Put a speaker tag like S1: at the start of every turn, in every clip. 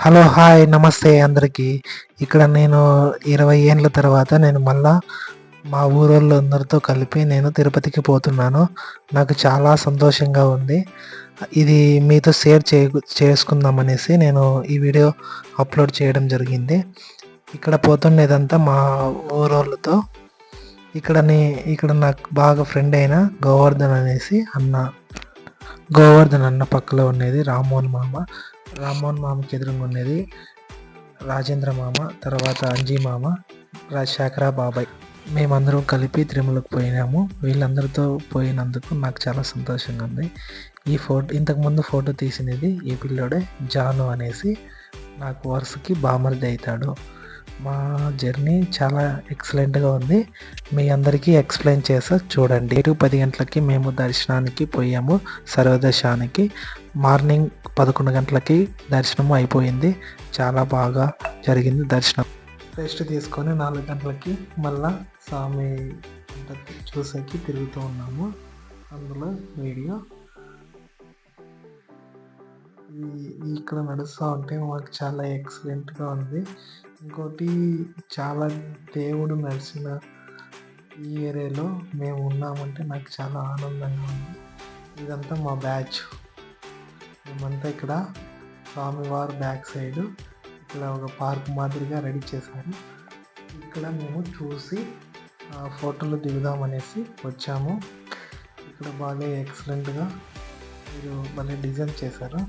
S1: Hello, hi, నమస్తే అందరికీ. ఇక్కడ నేను 20 ఏండ్ల తర్వాత నేను మళ్ళా మా ఊరోళ్ళందరితో కలిపి నేను తిరుపతికి పోతున్నాను. నాకు చాలా సంతోషంగా ఉంది. ఇది మీతో షేర్ చేసుకుందామనేసి నేను ఈ వీడియో అప్లోడ్ చేయడం జరిగింది. ఇక్కడ పోతుండేదంతా మా ఊరోళ్ళతో. ఇక్కడ నాకు బాగా ఫ్రెండ్ అయిన గోవర్ధన్ అనేసి అన్న. గోవర్ధన్ అన్న పక్కలో ఉండేది రామ్మోహన్ మామకి ఎదురుగా ఉండేది రాజేంద్ర మామ, తర్వాత అంజీ మామ, రాజశేఖర బాబాయ్. మేమందరం కలిపి తిరుమలకు పోయినాము. వీళ్ళందరితో పోయినందుకు నాకు చాలా సంతోషంగా ఉంది. ఇంతకుముందు ఫోటో తీసినది ఈ పిల్లోడే జాను అనేసి, నాకు వరుసకి బామర్ది అవుతాడు. మా జర్నీ చాలా ఎక్సలెంట్గా ఉంది. మీ అందరికీ ఎక్స్ప్లెయిన్ చేస్తా చూడండి. 10 గంటలకి మేము దర్శనానికి పోయాము. సర్వదర్శనానికి మార్నింగ్ 11 గంటలకి దర్శనం అయిపోయింది. చాలా బాగా జరిగింది దర్శనం. రెస్ట్ తీసుకొని 4 గంటలకి మళ్ళా స్వామి చూసేకి తిరుగుతూ ఉన్నాము. అందులో వీడియో ఇక్కడ నడుస్తూ ఉంటే మాకు చాలా ఎక్సలెంట్గా ఉంది. ఇంకోటి, చాలా దేవుడు నడిచిన ఈ ఏరియాలో మేము ఉన్నామంటే నాకు చాలా ఆనందంగా ఉంది. ఇదంతా మా బ్యాచ్. మేమంతా ఇక్కడ స్వామివారి బ్యాక్ సైడ్ ఇక్కడ ఒక పార్క్ మాదిరిగా రెడీ చేశారు. ఇక్కడ మేము చూసి ఫోటోలు దిగుదామనేసి వచ్చాము. ఇక్కడ బాగా ఎక్సలెంట్గా మీరు భలే డిజైన్ చేశారు.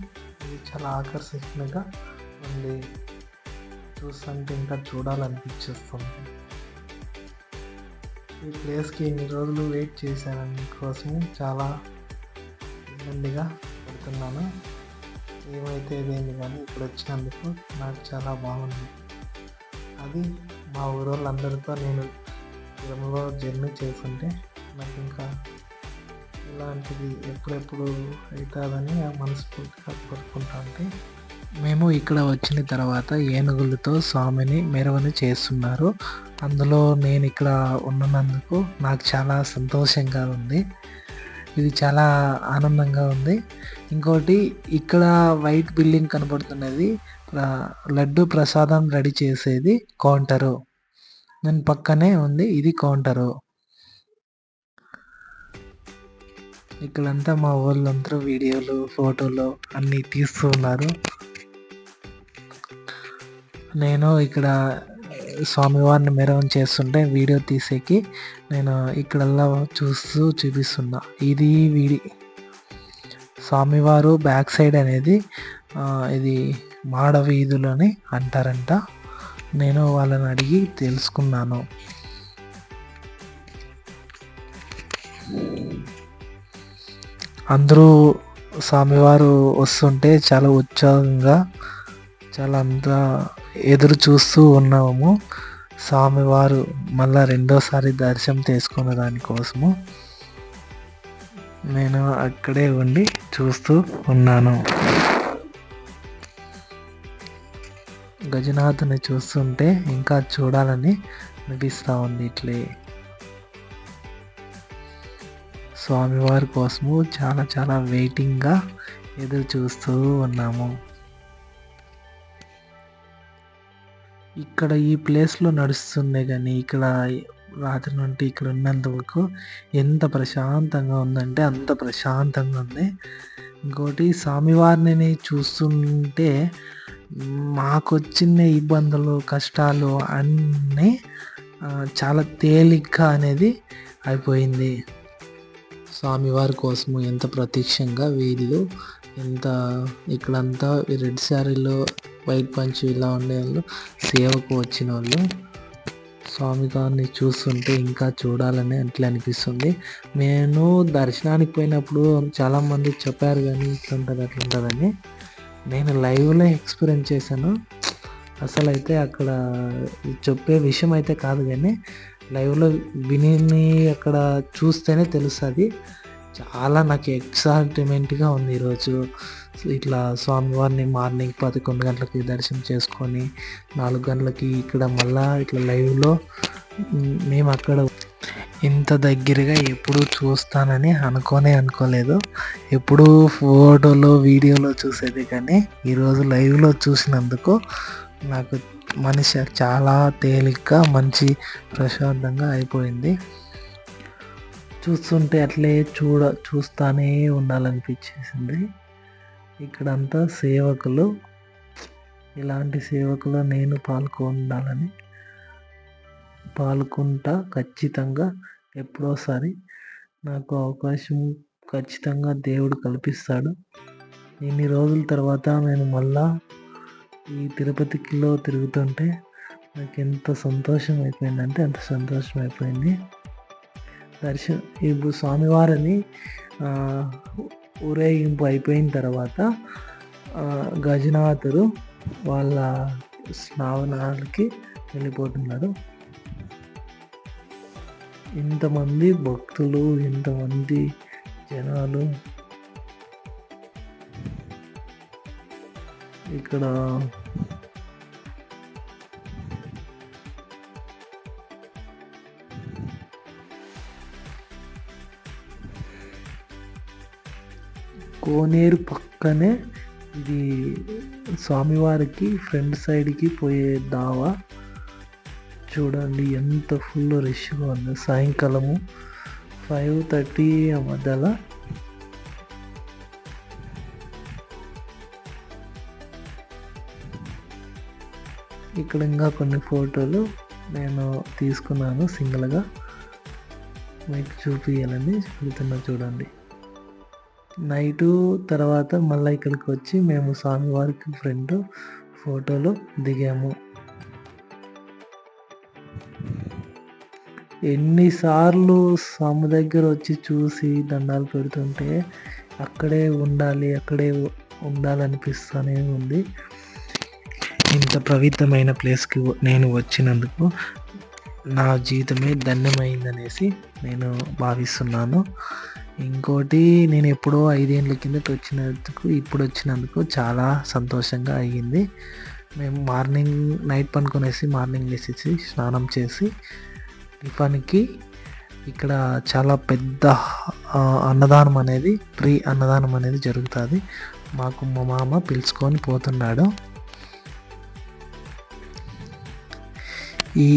S1: ఇది చాలా ఆకర్షణీయంగా ఉంది. చూస్తుంటే ఇంకా చూడాలనిపించేస్తుంది. ఈ ప్లేస్కి ఇన్ని రోజులు వెయిట్ చేశాను కోసము చాలా ఇబ్బందిగా పడుతున్నాను. ఏమైతే ఇదేంటి కానీ ఇప్పుడు వచ్చినందుకు నాకు చాలా బాగుంది. అది మా ఊరోళ్ళందరితో నేను తిరుమలలో జర్నీ చేస్తుంటే నాకు ఇంకా ఇలాంటిది ఎప్పుడెప్పుడు అవుతుందని మనస్ఫూర్తిగా కోరుకుంటా ఉంటే. మేము ఇక్కడ వచ్చిన తర్వాత ఏనుగులతో స్వామిని మెరవని చేస్తున్నారు. అందులో నేను ఇక్కడ ఉన్నందుకు నాకు చాలా సంతోషంగా ఉంది. ఇది చాలా ఆనందంగా ఉంది. ఇంకోటి, ఇక్కడ వైట్ బిల్డింగ్ కనబడుతున్నది లడ్డు ప్రసాదం రెడీ చేసేది కౌంటరు. దాని పక్కనే ఉంది ఇది కౌంటరు. ఇక్కడంతా మా వాళ్ళందరూ వీడియోలు, ఫోటోలు అన్నీ తీస్తూ ఉన్నారు. నేను ఇక్కడ స్వామివారిని మెరవని చేస్తుంటే వీడియో తీసేకి నేను ఇక్కడల్లా చూపిస్తున్నా. ఇది స్వామివారు బ్యాక్ సైడ్ అనేది ఇది మాడ వీధులని అంటారంట. నేను వాళ్ళని అడిగి తెలుసుకున్నాను. అందరూ స్వామివారు వస్తుంటే చాలా ఉత్సాహంగా చాలా అంతా ఎదురు చూస్తూ ఉన్నాము. స్వామివారు మళ్ళా రెండోసారి దర్శనం చేసుకునే దానికోసము నేను అక్కడే ఉండి చూస్తూ ఉన్నాను. గజనాథుని చూస్తుంటే ఇంకా చూడాలని అనిపిస్తూ ఉంది. ఇట్లే స్వామివారి కోసము చాలా చాలా వెయిటింగ్గా ఎదురు చూస్తూ ఉన్నాము. ఇక్కడ ఈ ప్లేస్లో నడుస్తుండే కానీ ఇక్కడ రాత్రి నుండి ఇక్కడ ఉన్నంత వరకు ఎంత ప్రశాంతంగా ఉందంటే అంత ప్రశాంతంగా ఉంది. ఇంకోటి, స్వామివారిని చూస్తుంటే మాకు వచ్చిన ఇబ్బందులు, కష్టాలు అన్నీ చాలా తేలిగ్గా అనేది అయిపోయింది. స్వామివారి కోసము ఎంత ప్రత్యక్షంగా వీళ్ళు ఎంత ఇక్కడంతా రెడ్ శారీలో వైట్ పంచ్ ఇలా ఉండే వాళ్ళు సేవకు వచ్చిన వాళ్ళు స్వామి గారిని చూస్తుంటే ఇంకా చూడాలని అట్లా అనిపిస్తుంది. నేను దర్శనానికి పోయినప్పుడు చాలామంది చెప్పారు కానీ ఇట్లుంటుంది అట్లుంటుందని. నేను లైవ్లో ఎక్స్పీరియన్స్ చేశాను. అసలు అయితే అక్కడ చెప్పే విషయం అయితే కాదు కానీ లైవ్లో విని అక్కడ చూస్తేనే తెలుస్తుంది. చాలా నాకు ఎక్సైట్మెంట్గా ఉంది ఈరోజు. ఇట్లా స్వామివారిని మార్నింగ్ 11 గంటలకి దర్శనం చేసుకొని 4 గంటలకి ఇక్కడ మళ్ళా ఇట్లా లైవ్లో మేము అక్కడ ఇంత దగ్గరగా ఎప్పుడు చూస్తానని అనుకోలేదు. ఎప్పుడూ ఫోటోలో వీడియోలో చూసేది కానీ ఈరోజు లైవ్లో చూసినందుకు నాకు మనిషి చాలా తేలిగ్గా మంచి ప్రశాంతంగా అయిపోయింది. చూస్తుంటే అట్లే చూస్తానే ఉండాలనిపించేసింది. ఇక్కడంతా సేవకులు, ఇలాంటి సేవకులు నేను పాల్గొంటా ఖచ్చితంగా. ఎప్పుడోసారి నాకు అవకాశం ఖచ్చితంగా దేవుడు కల్పిస్తాడు. ఇన్ని రోజుల తర్వాత నేను మళ్ళా ఈ తిరుపతిలో తిరుగుతుంటే నాకు ఎంత సంతోషం అయిపోయిందంటే అంత సంతోషం అయిపోయింది. ఇప్పుడు స్వామివారిని ఊరేగింపు అయిపోయిన తర్వాత గజనాథుడు వాళ్ళ స్నానాలకి వెళ్ళిపోతున్నాడు. ఇంతమంది భక్తులు, ఇంతమంది జనాలు ఇక్కడ కోనేరు పక్కనే ఇది స్వామివారికి ఫ్రంట్ సైడ్కి పోయే దావా. చూడండి ఎంత ఫుల్ రష్గా ఉంది. సాయంకాలము 5:30 మధ్యలో ఇక్కడ ఇంకా కొన్ని ఫోటోలు నేను తీసుకున్నాను సింగిల్గా, మీకు చూపించాలని చెబుతున్నా. చూడండి, నైటు తర్వాత మళ్ళీ ఇక్కడికి వచ్చి మేము స్వామివారికి ఫ్రంట్ ఫోటోలు దిగాము. ఎన్నిసార్లు స్వామి దగ్గర వచ్చి చూసి దండాలు పెడుతుంటే అక్కడే ఉండాలనిపిస్తూనే ఉంది. ఇంత పవిత్రమైన ప్లేస్కి నేను వచ్చినందుకు నా జీవితమే ధన్యమైందనేసి నేను భావిస్తున్నాను. ఇంకోటి, నేను ఎప్పుడో 5 ఏళ్ళ కిందట ఇప్పుడు వచ్చినందుకు చాలా సంతోషంగా అయ్యింది. మేము నైట్ పనుకొనేసి మార్నింగ్ లేచేసి స్నానం చేసి టిఫన్కి ఇక్కడ చాలా పెద్ద అన్నదానం అనేది ఫ్రీ అన్నదానం అనేది జరుగుతుంది. మాకు మా మామ పిలుచుకొని పోతున్నాడు. ఈ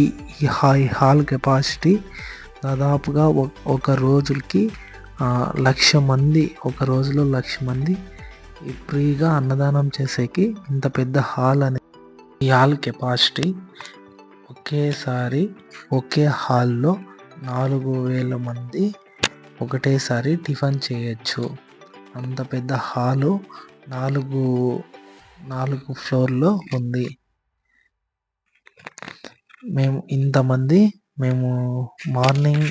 S1: హాల్ కెపాసిటీ దాదాపుగా ఒక రోజుకి 1,00,000 మంది, ఒక రోజులో 1,00,000 మంది ఫ్రీగా అన్నదానం చేసేకి ఇంత పెద్ద హాల్ అనేది. ఈ హాల్ కెపాసిటీ ఒకేసారి ఒకే హాల్లో 4,000 మంది ఒకటేసారి టిఫిన్ చేయొచ్చు. అంత పెద్ద హాలు 4 ఫ్లోర్లో ఉంది. మేము మార్నింగ్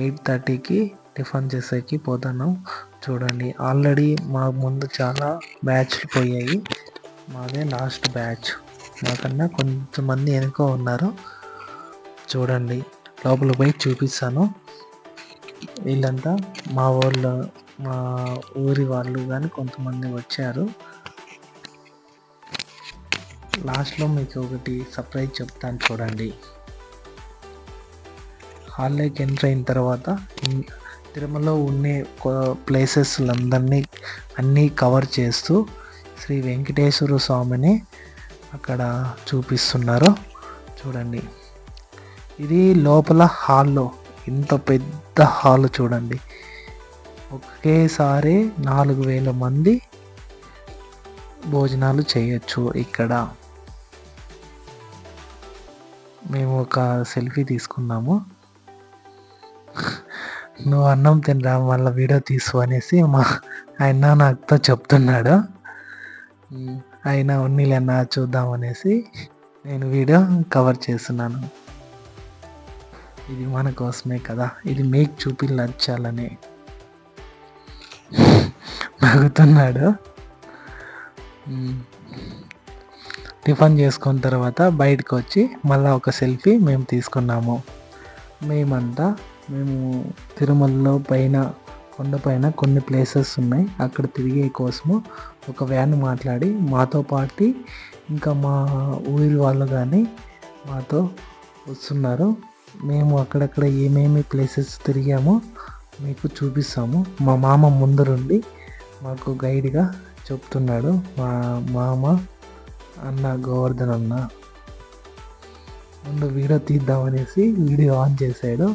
S1: 8:30కి టిఫిన్ చేసేకి పోతున్నాం. చూడండి, ఆల్రెడీ మా ముందు చాలా బ్యాచ్లు పోయాయి. మాదే లాస్ట్ బ్యాచ్. మాకన్నా కొంతమంది వెనుక ఉన్నారు. చూడండి, లోపల పోయి చూపిస్తాను. వీళ్ళంతా మా ఊరి వాళ్ళు కానీ కొంతమంది వచ్చారు. లాస్ట్లో మీకు ఒకటి సర్ప్రైజ్ చెప్తాను, చూడండి. హాల్లోకి ఎంటర్ అయిన తర్వాత తిరుమలలో ఉండే ప్లేసెస్లందరినీ అన్నీ కవర్ చేస్తూ శ్రీ వెంకటేశ్వర స్వామిని అక్కడ చూపిస్తున్నారు. చూడండి, ఇది లోపల హాల్లో ఇంత పెద్ద హాల్. చూడండి, ఒకేసారి 4,000 మంది భోజనాలు చేయొచ్చు ఇక్కడ. మేము ఒక సెల్ఫీ తీసుకున్నాము. నువ్వు అన్నం తినరా, మళ్ళీ వీడియో తీసు అనేసి మా ఆయన నాతో చెప్తున్నాడు. ఆయన ఉన్నీళ్ళన్నా చూద్దామనేసి నేను వీడియో కవర్ చేస్తున్నాను. ఇది మన కోసమే కదా, ఇది మీకు చూపించాలని నవ్వుతున్నాడు. టిఫిన్ చేసుకున్న తర్వాత బయటకు వచ్చి మళ్ళీ ఒక సెల్ఫీ మేము తీసుకున్నాము. మేము తిరుమలలో కొండపైన కొన్ని ప్లేసెస్ ఉన్నాయి, అక్కడ తిరిగే కోసము ఒక వ్యాన్ మాట్లాడి మాతో పాటు ఇంకా మా ఊరి వాళ్ళు కానీ మాతో వస్తున్నారు. మేము అక్కడక్కడ ఏమేమి ప్లేసెస్ తిరిగామో మీకు చూపిస్తాము. మా మామ ముందరుండి మాకు గైడ్గా చెప్తున్నాడు. మా మామ అన్న గోవర్ధన్ అన్న ముందు వీడియో తీద్దామనేసి వీడియో ఆన్ చేశాడు.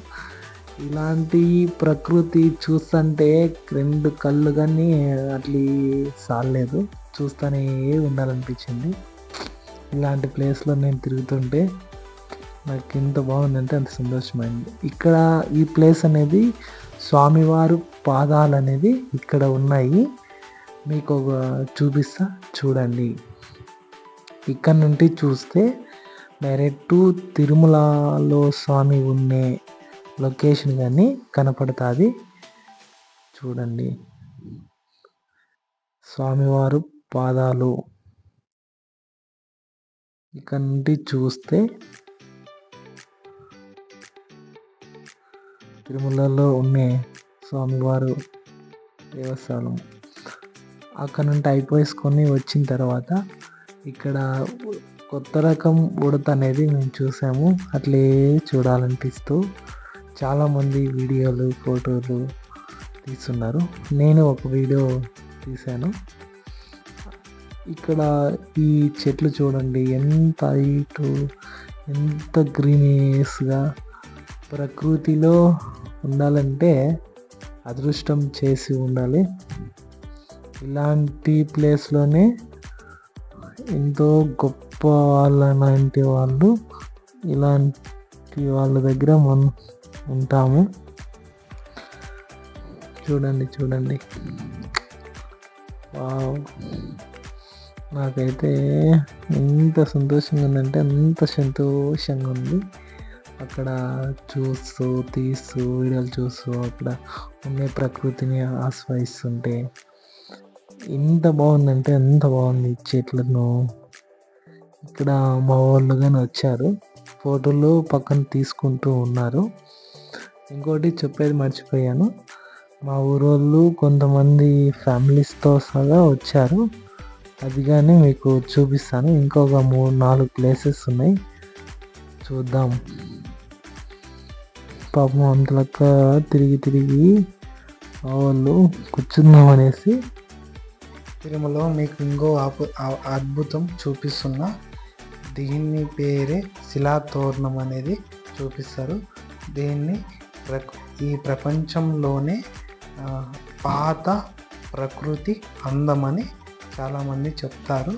S1: ఇలాంటి ప్రకృతి చూస్తుంటే 2 కళ్ళు కానీ అట్లా సాలేదు, చూస్తూనే ఉండాలనిపించింది. ఇలాంటి ప్లేస్లో నేను తిరుగుతుంటే నాకు ఎంత బాగుందంటే అంత సంతోషమైంది. ఇక్కడ ఈ ప్లేస్ అనేది స్వామివారు పాదాలు అనేది ఇక్కడ ఉన్నాయి. మీకు ఒక చూపిస్తా చూడండి. ఇక్కడ నుండి చూస్తే డైరెక్ట్ తిరుమలలో స్వామి ఉండే లొకేషన్ కానీ కనపడుతుంది. చూడండి, స్వామివారు పాదాలు ఇక్కడ నుండి చూస్తే తిరుమలలో ఉండే స్వామివారు దేవస్థానం. అక్కడ నుండి అయిపోయేసుకొని వచ్చిన తర్వాత ఇక్కడ కొత్త రకం ఉడత అనేది మేము చూసాము. అట్లే చూడాలనిపిస్తూ చాలామంది వీడియోలు ఫోటోలు తీస్తున్నారు. నేను ఒక వీడియో తీశాను. ఇక్కడ ఈ చెట్లు చూడండి ఎంత హైటు, ఎంత గ్రీనీస్గా. ప్రకృతిలో ఉండాలంటే అదృష్టం చేసి ఉండాలి. ఇలాంటి ప్లేస్లోనే ఎంతో గొప్ప వాళ్ళలాంటి వాళ్ళు ఇలాంటి వాళ్ళ దగ్గర మనం ఉంటాము. చూడండి చూడండి, వావ్! నాకైతే ఎంత సంతోషంగా ఉందంటే అంత సంతోషంగా ఉంది. అక్కడ చూస్తూ తీస్తూ వీడియోలు చూస్తూ అక్కడ ఉండే ప్రకృతిని ఆస్వాదిస్తుంటే ఎంత బాగుందంటే అంత బాగుంది. చెట్లను ఇక్కడ మా వాళ్ళు కానీ వచ్చారు, ఫోటోలు పక్కన తీసుకుంటూ ఉన్నారు. ఇంకోటి చెప్పేది మర్చిపోయాను, మా ఊరోళ్ళు కొంతమంది ఫ్యామిలీస్తో సహా వచ్చారు. అది కానీ మీకు చూపిస్తాను. ఇంకొక 3-4 ప్లేసెస్ ఉన్నాయి, చూద్దాం. పాపం అంతలక్క తిరిగి వాళ్ళు కూర్చుందాం అనేసి తిరుమలలో మీకు ఇంకో అద్భుతం చూపిస్తున్నా. దీన్ని పేరే శిలాతోరణం అనేది చూపిస్తారు. దీన్ని ఈ ప్రపంచంలోనే పాత ప్రకృతి అందమని చాలామంది చెప్తారు.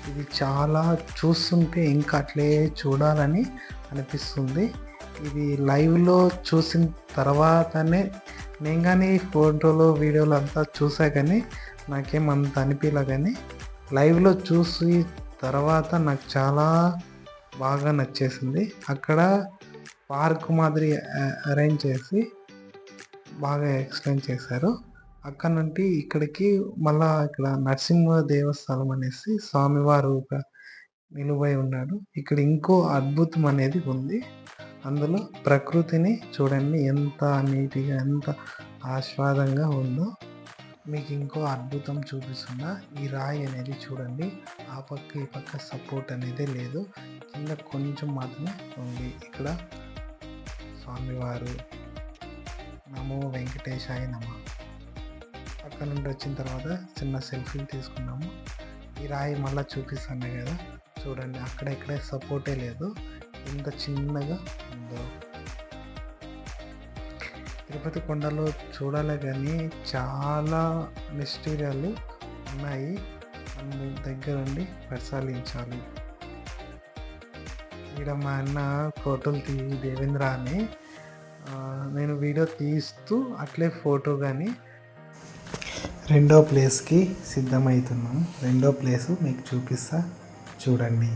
S1: ఇది చాలా చూస్తుంటే ఇంకా అట్లే చూడాలని అనిపిస్తుంది. ఇది లైవ్లో చూసిన తర్వాతనే నేను కానీ ఫోటోలు వీడియోలు అంతా చూసా కానీ నాకేమంత అనిపించలే. కానీ లైవ్లో చూసి తర్వాత నాకు చాలా బాగా నచ్చేసింది. అక్కడ పార్క్ మాదిరి అరేంజ్ చేసి బాగా ఎక్స్ప్లెయిన్ చేశారు. అక్కడ నుండి ఇక్కడికి మళ్ళా ఇక్కడ నరసింహ దేవస్థానం అనేసి స్వామివారు నిలువై ఉన్నాడు. ఇక్కడ ఇంకో అద్భుతం అనేది ఉంది. అందులో ప్రకృతిని చూడండి ఎంత నీట్గా ఎంత ఆస్వాదంగా ఉందో. మీకు ఇంకో అద్భుతం చూపిస్తున్నా. ఈ రాయి అనేది చూడండి, ఆ పక్క ఈ పక్క సపోర్ట్ అనేది లేదు, కింద కొంచెం మాత్రమే ఉంది. ఇక్కడ స్వామివారు నమో వెంకటేశాయ నమ. అక్కడ నుండి వచ్చిన తర్వాత చిన్న సెల్ఫీలు తీసుకున్నాము. ఈ రాయి మళ్ళీ చూపిస్తాను కదా, చూడండి అక్కడ ఇక్కడే సపోర్టే లేదు, ఎంత చిన్నగా ఉందో. తిరుపతి కొండలో చూడాలి కానీ చాలా మిస్టీరియాలు ఉన్నాయి, మనం దగ్గరుండి పరిశీలించాలి. ఇక్కడ మా అన్న ఫోటోలు దేవేంద్ర అని నేను వీడియో తీస్తూ అట్లే ఫోటో కానీ రెండో ప్లేస్కి సిద్ధమవుతున్నాం. రెండో ప్లేసు మీకు చూపిస్తా చూడండి.